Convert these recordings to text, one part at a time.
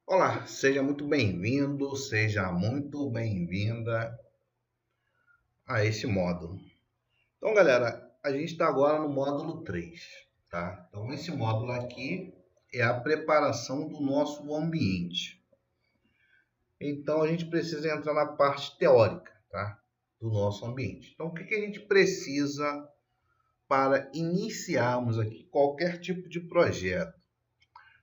Olá, seja muito bem-vindo, seja muito bem-vinda a esse módulo. Então, galera, a gente está agora no módulo 3, tá? Então, esse módulo aqui é a preparação do nosso ambiente. Então, a gente precisa entrar na parte teórica, tá? Do nosso ambiente. Então, o que a gente precisa para iniciarmos aqui qualquer tipo de projeto?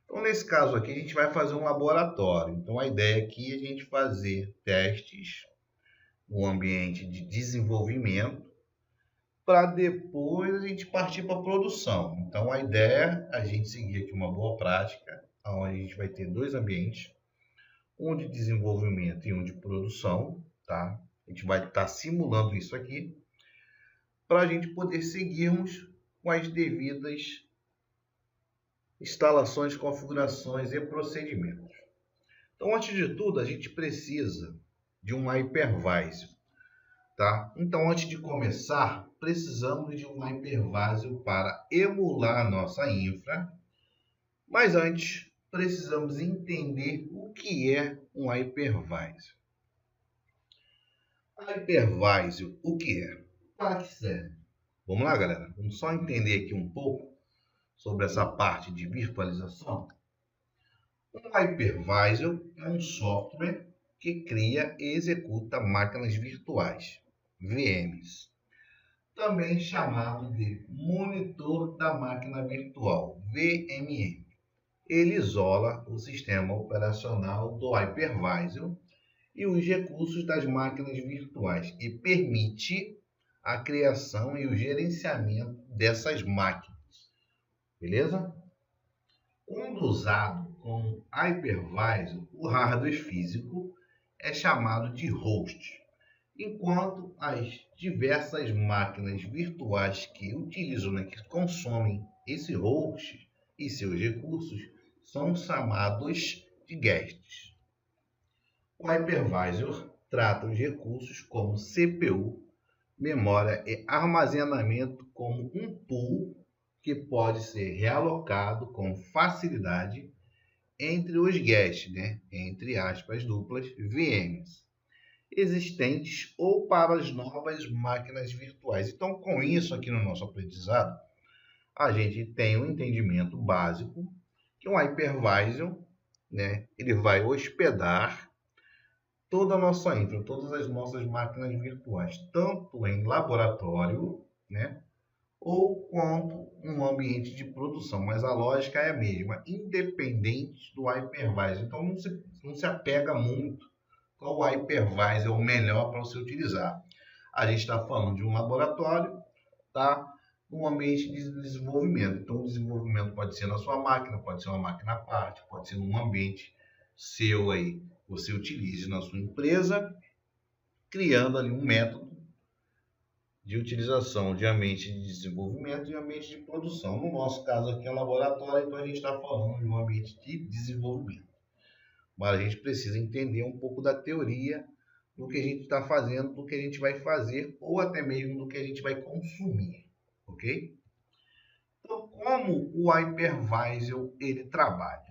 Então, nesse caso aqui, a gente vai fazer um laboratório. Então, a ideia aqui é a gente fazer testes no ambiente de desenvolvimento para depois a gente partir para a produção. Então, a ideia é a gente seguir aqui uma boa prática, onde a gente vai ter dois ambientes, um de desenvolvimento e um de produção, tá? A gente vai estar simulando isso aqui para a gente poder seguirmos com as devidas instalações, configurações e procedimentos. Então, antes de tudo, a gente precisa de um hypervisor, tá? Então, antes de começar, precisamos de um hypervisor para emular a nossa infra, mas antes precisamos entender o que é um hypervisor. Hypervisor, o que é? Para que serve? Vamos lá, galera? Vamos só entender aqui um pouco sobre essa parte de virtualização. Um hypervisor é um software que cria e executa máquinas virtuais, VMs, também chamado de monitor da máquina virtual, VMM. Ele isola o sistema operacional do hypervisor e os recursos das máquinas virtuais e permite a criação e o gerenciamento dessas máquinas. Beleza? Quando usado com hypervisor, o hardware físico é chamado de host, enquanto as diversas máquinas virtuais que utilizam, que consomem esse host e seus recursos, são chamados de guests. O hypervisor trata os recursos como CPU, memória e armazenamento como um pool que pode ser realocado com facilidade entre os guests, entre aspas duplas, VMs existentes ou para as novas máquinas virtuais. Então, com isso aqui no nosso aprendizado, a gente tem um entendimento básico que um hypervisor, ele vai hospedar toda a nossa infra, todas as nossas máquinas virtuais, tanto em laboratório, ou quanto um ambiente de produção, mas a lógica é a mesma, independente do hypervisor. Então, não se apega muito qual hypervisor é o melhor para você utilizar. A gente está falando de um laboratório, tá? Um ambiente de desenvolvimento. Então, o desenvolvimento pode ser na sua máquina, pode ser uma máquina à parte, pode ser num ambiente seu aí, você utilize na sua empresa, criando ali um método de utilização de ambiente de desenvolvimento e ambiente de produção. No nosso caso aqui é laboratório, então a gente está falando de um ambiente de desenvolvimento. Mas a gente precisa entender um pouco da teoria do que a gente está fazendo, do que a gente vai fazer ou até mesmo do que a gente vai consumir, ok? Então, como o hypervisor ele trabalha?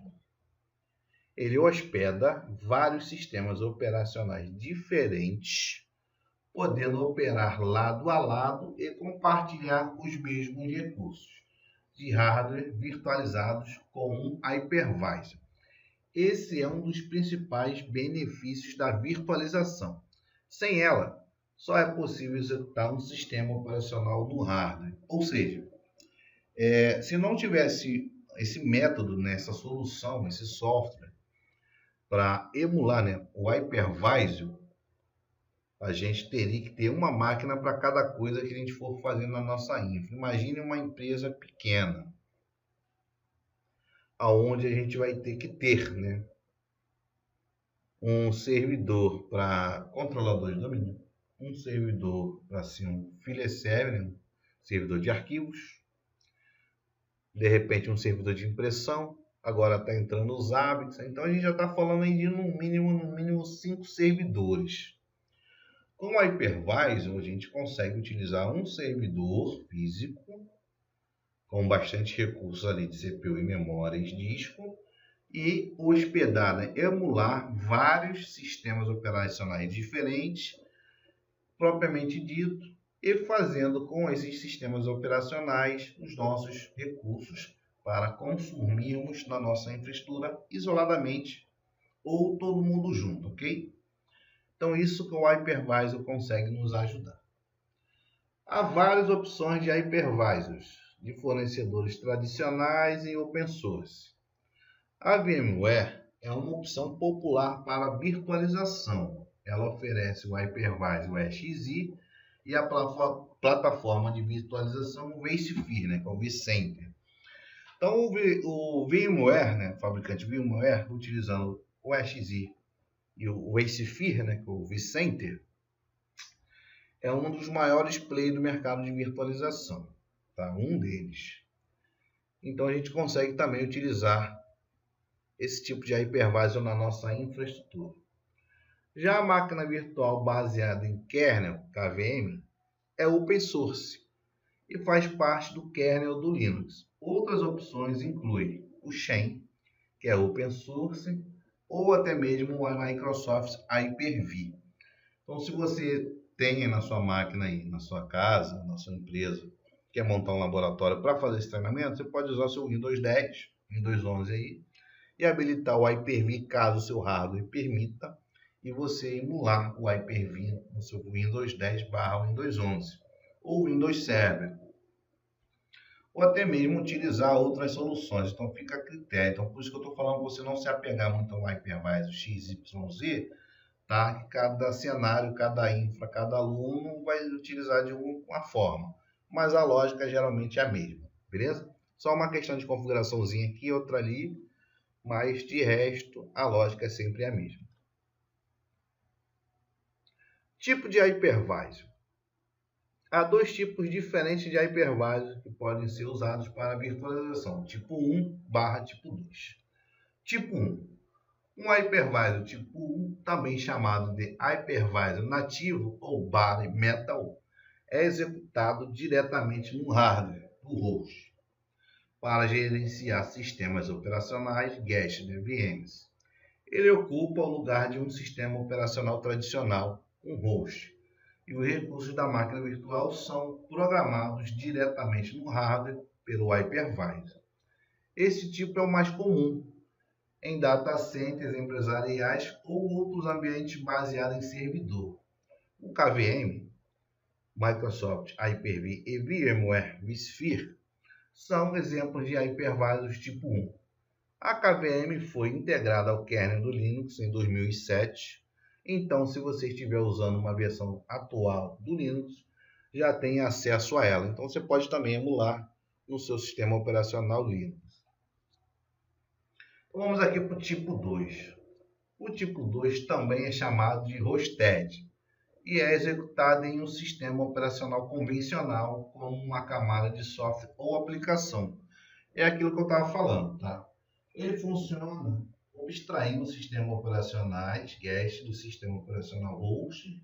Ele hospeda vários sistemas operacionais diferentes, podendo operar lado a lado e compartilhar os mesmos recursos de hardware virtualizados com um hypervisor. Esse é um dos principais benefícios da virtualização. Sem ela, só é possível executar um sistema operacional no hardware. Ou seja, se não tivesse esse método, essa solução, esse software, para emular o hypervisor, a gente teria que ter uma máquina para cada coisa que a gente for fazendo na nossa infra. Imagine uma empresa pequena, aonde a gente vai ter que ter, um servidor para controlador de domínio, um servidor para assim, um file server, um servidor de arquivos, de repente um servidor de impressão, agora está entrando os hábitos, então a gente já está falando aí de no mínimo 5 servidores. Com o hypervisor, a gente consegue utilizar um servidor físico com bastante recursos ali de CPU e memórias disco e hospedar, emular vários sistemas operacionais diferentes, propriamente dito, e fazendo com esses sistemas operacionais os nossos recursos para consumirmos na nossa infraestrutura isoladamente ou todo mundo junto, ok? Então, isso que o Hypervisor consegue nos ajudar. Há várias opções de hypervisors, de fornecedores tradicionais e open source. A VMware é uma opção popular para virtualização. Ela oferece o Hypervisor EXE e a plataforma de virtualização vSphere, que é o vCenter. Então, o VMware, o fabricante VMware, utilizando o EXE e o vSphere, que é o vCenter, é um dos maiores players do mercado de virtualização, tá? Um deles. Então, a gente consegue também utilizar esse tipo de hypervisor na nossa infraestrutura. Já a máquina virtual baseada em kernel, KVM, é open source e faz parte do kernel do Linux. Outras opções incluem o Xen, que é open source, ou até mesmo o Microsoft Hyper-V. Então, se você tem na sua máquina aí, na sua casa, na sua empresa, quer montar um laboratório para fazer esse treinamento, você pode usar o seu Windows 10, Windows 11 aí, e habilitar o Hyper-V caso o seu hardware permita, e você emular o Hyper-V no seu Windows 10/Windows 11 ou Windows Server, ou até mesmo utilizar outras soluções. Então fica a critério. Então por isso que eu estou falando para você não se apegar muito ao Hypervisor XYZ, tá? Que cada cenário, cada infra, cada aluno vai utilizar de uma forma, mas a lógica geralmente é a mesma, beleza? Só uma questão de configuraçãozinha aqui, outra ali, mas de resto a lógica é sempre a mesma. Tipo de hypervisor. Há dois tipos diferentes de hypervisor que podem ser usados para virtualização, tipo 1/tipo 2. Tipo 1. Um hypervisor tipo 1, também chamado de hypervisor nativo ou bare metal, é executado diretamente no hardware do host para gerenciar sistemas operacionais guest de VMs. Ele ocupa o lugar de um sistema operacional tradicional, um host, e os recursos da máquina virtual são programados diretamente no hardware pelo hypervisor. Esse tipo é o mais comum em data centers empresariais ou outros ambientes baseados em servidor. O KVM, Microsoft Hyper-V e VMware vSphere são exemplos de hypervisors tipo 1. A KVM foi integrada ao kernel do Linux em 2007, então se você estiver usando uma versão atual do Linux, já tem acesso a ela. Então você pode também emular no seu sistema operacional Linux. Vamos aqui para o tipo 2. O tipo 2 também é chamado de hosted e é executado em um sistema operacional convencional, como uma camada de software ou aplicação. É aquilo que eu estava falando, tá? Ele funciona abstraindo sistemas operacionais guest do sistema operacional host,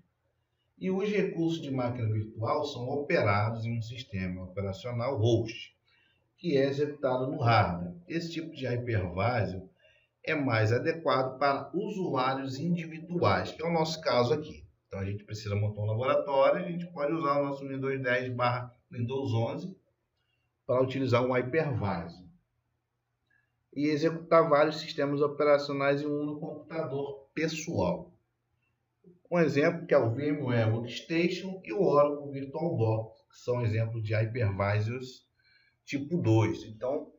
e os recursos de máquina virtual são operados em um sistema operacional host, que é executado no hardware. Esse tipo de hypervisor é mais adequado para usuários individuais, que é o nosso caso aqui. Então a gente precisa montar um laboratório, a gente pode usar o nosso Windows 10/Windows 11 para utilizar um hypervisor e executar vários sistemas operacionais em um único computador pessoal. Um exemplo que é o VMware Workstation e o Oracle VirtualBox, que são exemplos de hypervisors tipo 2. Então,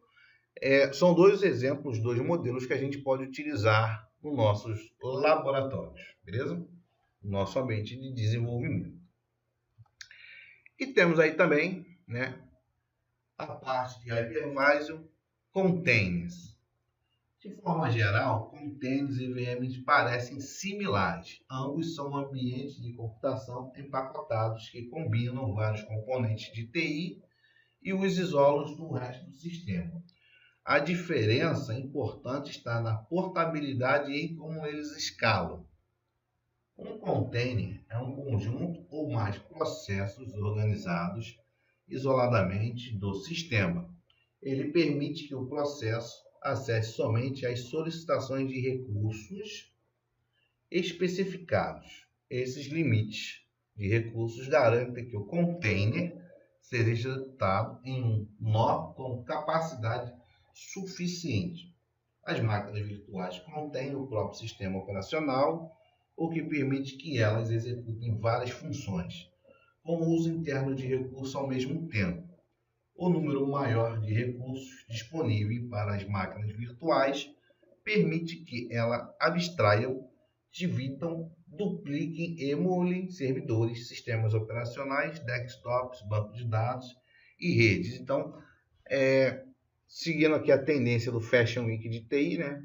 são dois exemplos, dois modelos que a gente pode utilizar nos nossos laboratórios, beleza? No nosso ambiente de desenvolvimento. E temos aí também, a parte de hypervisor containers. De forma geral, containers e VMs parecem similares. Ambos são ambientes de computação empacotados que combinam vários componentes de TI e os isolam do resto do sistema. A diferença importante está na portabilidade e em como eles escalam. Um container é um conjunto ou mais processos organizados isoladamente do sistema. Ele permite que o processo acesse somente as solicitações de recursos especificados. Esses limites de recursos garantem que o container seja executado em um nó com capacidade suficiente. As máquinas virtuais contêm o próprio sistema operacional, o que permite que elas executem várias funções, com o uso interno de recursos ao mesmo tempo. O número maior de recursos disponíveis para as máquinas virtuais permite que elas abstraiam, dividam, dupliquem e emulem servidores, sistemas operacionais, desktops, bancos de dados e redes. Então, seguindo aqui a tendência do Fashion Week de TI, né?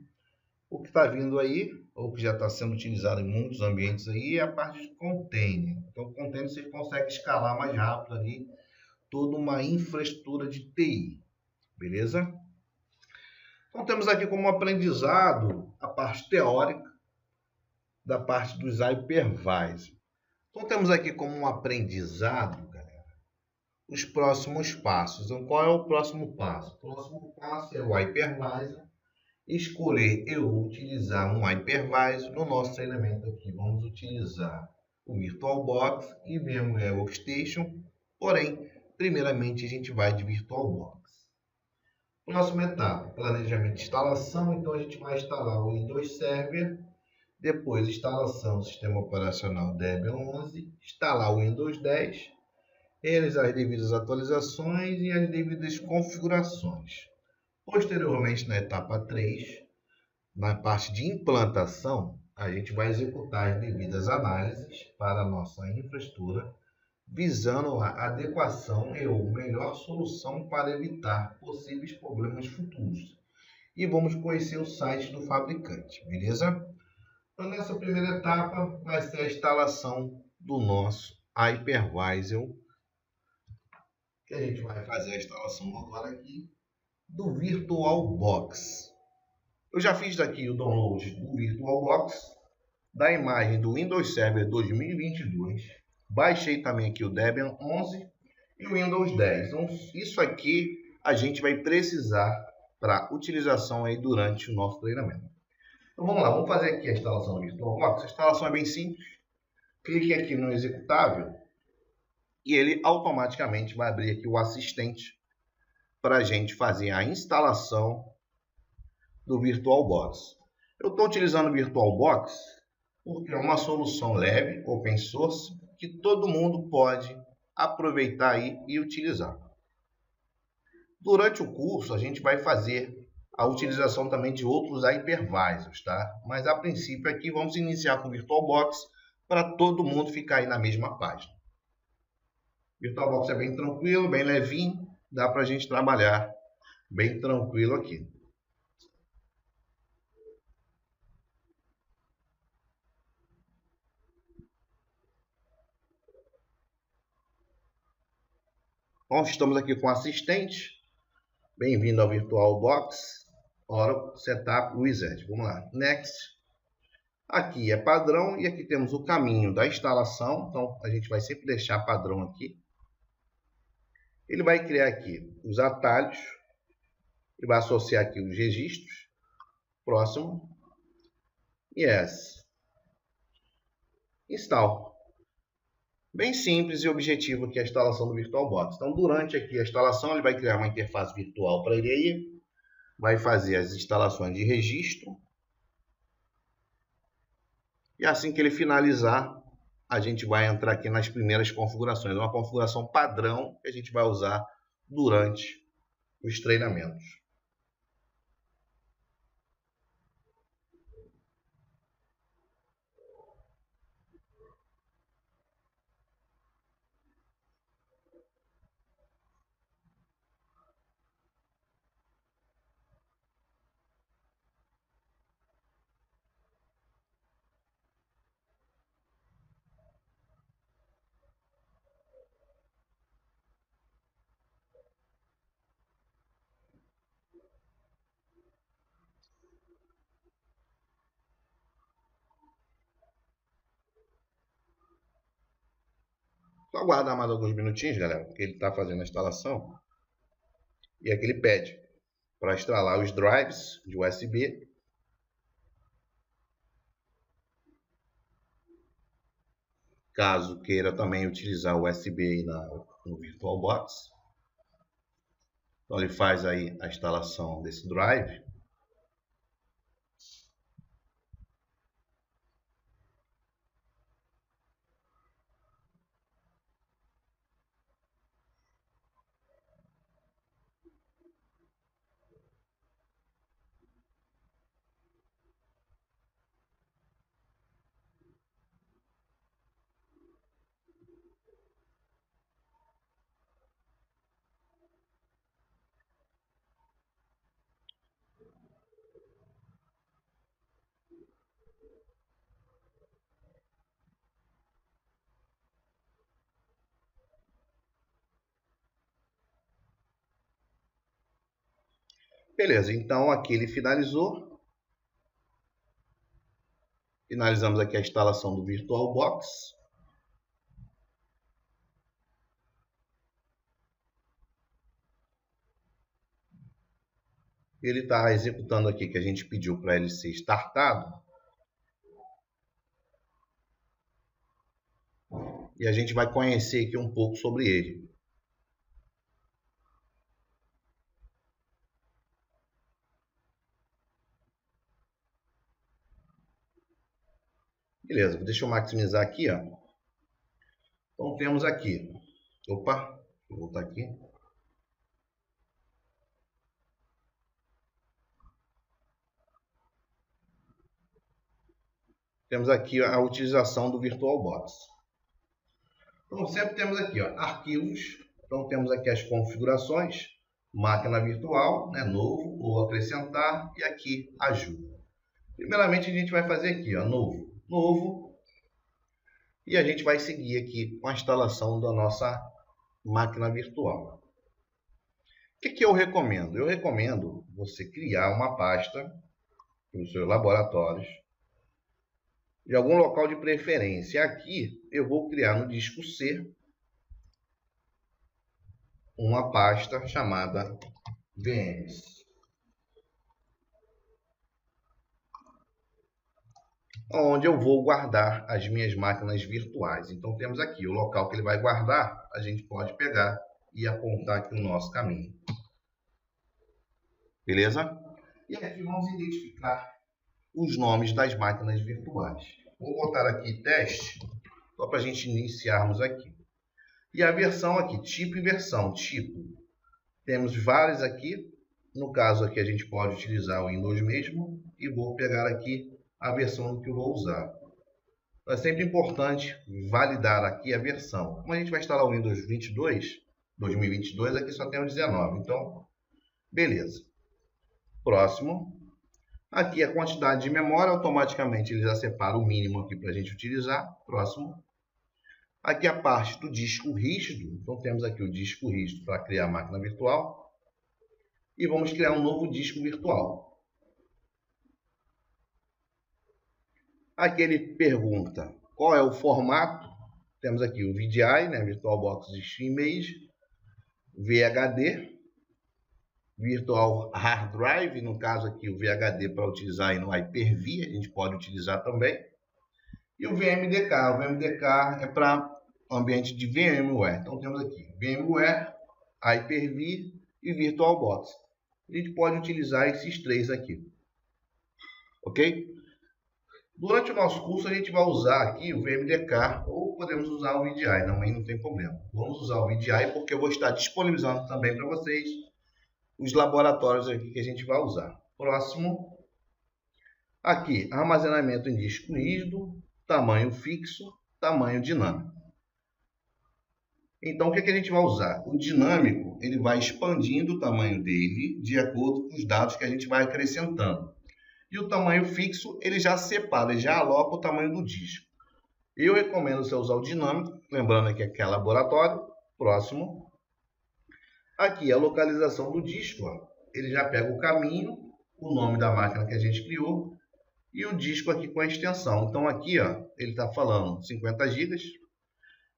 O que está vindo aí, ou que já está sendo utilizado em muitos ambientes aí, é a parte de container. Então, container você consegue escalar mais rápido ali toda uma infraestrutura de TI, beleza? Então, temos aqui como aprendizado a parte teórica da parte dos hypervisors. Então, temos aqui como um aprendizado, galera, os próximos passos. Então, qual é o próximo passo? O próximo passo é o hypervisor. Escolher eu utilizar um hypervisor. No nosso treinamento aqui, vamos utilizar o VirtualBox e VMware Workstation. Porém, primeiramente, a gente vai de VirtualBox. Próxima etapa, planejamento de instalação. Então, a gente vai instalar o Windows Server. Depois, instalação do sistema operacional Debian 11. Instalar o Windows 10. Realizar as devidas atualizações e as devidas configurações. Posteriormente, na etapa 3, na parte de implantação, a gente vai executar as devidas análises para a nossa infraestrutura, visando a adequação e ou melhor solução para evitar possíveis problemas futuros. E vamos conhecer o site do fabricante, beleza? Então, nessa primeira etapa, vai ser a instalação do nosso hypervisor, que a gente vai fazer a instalação agora aqui do VirtualBox. Eu já fiz daqui o download do VirtualBox, da imagem do Windows Server 2022. Baixei também aqui o Debian 11 e o Windows 10. Então, isso aqui a gente vai precisar para utilização aí durante o nosso treinamento. Então, vamos lá, vamos fazer aqui a instalação do VirtualBox. A instalação é bem simples. Clique aqui no executável e ele automaticamente vai abrir aqui o assistente para a gente fazer a instalação do VirtualBox. Eu estou utilizando o VirtualBox porque é uma solução leve, open source, que todo mundo pode aproveitar aí e utilizar. Durante o curso, a gente vai fazer a utilização também de outros hypervisors, tá? Mas a princípio aqui vamos iniciar com o VirtualBox para todo mundo ficar aí na mesma página. O VirtualBox é bem tranquilo, bem levinho, dá para a gente trabalhar bem tranquilo aqui. Nós estamos aqui com o assistente. Bem-vindo ao VirtualBox Oracle Setup Wizard. Vamos lá, Next. Aqui é padrão e aqui temos o caminho da instalação. Então, a gente vai sempre deixar padrão aqui. Ele vai criar aqui os atalhos. Ele vai associar aqui os registros. Próximo. Yes. Install. Bem simples e objetivo aqui a instalação do VirtualBox. Então, durante aqui a instalação, ele vai criar uma interface virtual para ele aí. Vai fazer as instalações de registro. E assim que ele finalizar, a gente vai entrar aqui nas primeiras configurações. Uma configuração padrão que a gente vai usar durante os treinamentos. Só aguardar mais alguns minutinhos, galera, porque ele está fazendo a instalação. E aqui ele pede para instalar os drives de USB. Caso queira também utilizar o USB no VirtualBox. Então ele faz aí a instalação desse drive. Beleza, então aqui ele finalizou. Finalizamos aqui a instalação do VirtualBox. Ele está executando aqui, que a gente pediu para ele ser startado. E a gente vai conhecer aqui um pouco sobre ele. Beleza, deixa eu maximizar aqui, ó. Então temos aqui. Opa, vou voltar aqui. Temos aqui a utilização do VirtualBox. Então sempre temos aqui, ó, arquivos. Então temos aqui as configurações, máquina virtual, né, novo ou acrescentar, e aqui ajuda. Primeiramente a gente vai fazer aqui, ó, novo, e a gente vai seguir aqui com a instalação da nossa máquina virtual. O que eu recomendo? Eu recomendo você criar uma pasta para os seus laboratórios, de algum local de preferência. Aqui eu vou criar no disco C uma pasta chamada VMs, onde eu vou guardar as minhas máquinas virtuais. Então temos aqui o local que ele vai guardar, a gente pode pegar e apontar aqui o nosso caminho. Beleza? E aqui vamos identificar os nomes das máquinas virtuais. Vou botar aqui teste, só para a gente iniciarmos aqui. E a versão aqui, tipo e versão. Tipo, temos várias aqui. No caso aqui a gente pode utilizar o Windows mesmo. E vou pegar aqui a versão que eu vou usar. É sempre importante validar aqui a versão. Como a gente vai instalar o Windows 2022, aqui só tem o 19. Então, beleza. Próximo. Aqui a quantidade de memória, automaticamente ele já separa o mínimo aqui para a gente utilizar. Próximo. Aqui a parte do disco rígido. Então temos aqui o disco rígido para criar a máquina virtual. E vamos criar um novo disco virtual. Aqui ele pergunta qual é o formato. Temos aqui o VDI, né, VirtualBox Disk Image, VHD, Virtual Hard Drive, no caso aqui o VHD para utilizar aí no Hyper-V, a gente pode utilizar também. E o VMDK, é para ambiente de VMware. Então temos aqui VMware, Hyper-V e VirtualBox. A gente pode utilizar esses três aqui. Ok? Durante o nosso curso a gente vai usar aqui o VMDK ou podemos usar o VDI, também não tem problema. Vamos usar o VDI porque eu vou estar disponibilizando também para vocês os laboratórios aqui que a gente vai usar. Próximo. Aqui, armazenamento em disco rígido, tamanho fixo, tamanho dinâmico. Então, o que a gente vai usar? O dinâmico, ele vai expandindo o tamanho dele de acordo com os dados que a gente vai acrescentando. E o tamanho fixo, ele já separa, ele já aloca o tamanho do disco. Eu recomendo você usar o dinâmico, lembrando que aqui é laboratório. Próximo. Aqui a localização do disco, ó. Ele já pega o caminho, o nome da máquina que a gente criou e o disco aqui com a extensão. Então aqui, ó, ele está falando 50 GB.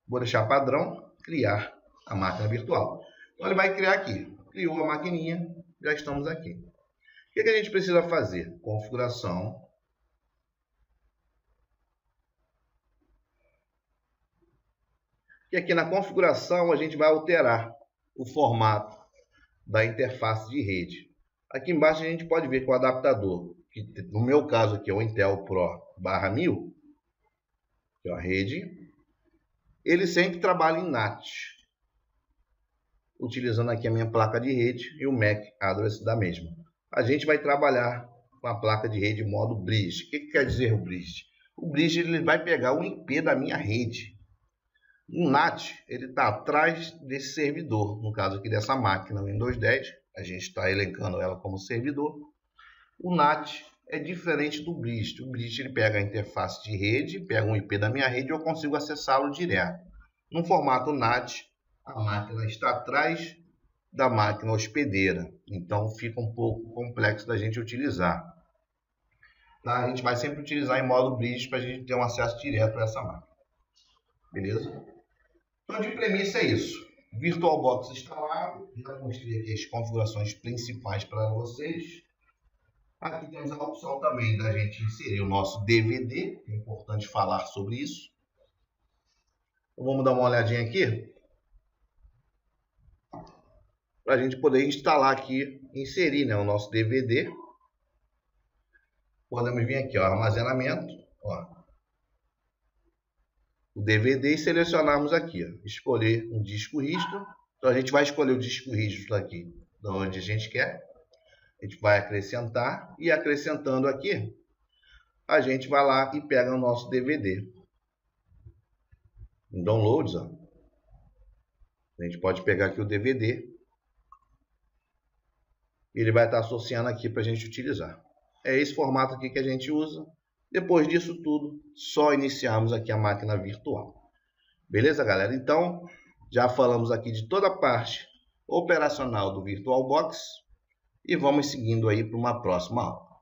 Vou deixar padrão, criar a máquina virtual. Então ele vai criar aqui. Criou a maquininha, já estamos aqui. O que a gente precisa fazer? Configuração. E aqui na configuração a gente vai alterar o formato da interface de rede. Aqui embaixo a gente pode ver que o adaptador, que no meu caso aqui é o Intel Pro /1000, que é a rede, ele sempre trabalha em NAT, utilizando aqui a minha placa de rede e o MAC address da mesma. A gente vai trabalhar com a placa de rede modo bridge. O que quer dizer o bridge? O bridge ele vai pegar o IP da minha rede. O NAT ele está atrás desse servidor, no caso aqui dessa máquina Windows 10, a gente está elencando ela como servidor. O NAT é diferente do bridge. O bridge ele pega a interface de rede, pega um IP da minha rede e eu consigo acessá-lo direto. No formato NAT, a máquina está atrás da máquina hospedeira, então fica um pouco complexo da gente utilizar. Tá? A gente vai sempre utilizar em modo bridge para a gente ter um acesso direto a essa máquina. Beleza? Então, de premissa é isso. VirtualBox instalado. Já mostrei aqui as configurações principais para vocês. Aqui temos a opção também da gente inserir o nosso DVD. É importante falar sobre isso. Então, vamos dar uma olhadinha aqui. Para a gente poder instalar aqui, inserir, né, o nosso DVD. Podemos vir aqui, ó, armazenamento. Ó. O DVD e selecionarmos aqui, ó, escolher um disco rígido. Então a gente vai escolher o disco rígido aqui, de onde a gente quer. A gente vai acrescentar e acrescentando aqui, a gente vai lá e pega o nosso DVD. Em downloads, ó. A gente pode pegar aqui o DVD. Ele vai estar associando aqui para a gente utilizar. É esse formato aqui que a gente usa. Depois disso tudo, só iniciarmos aqui a máquina virtual. Beleza, galera? Então, já falamos aqui de toda a parte operacional do VirtualBox e vamos seguindo aí para uma próxima aula.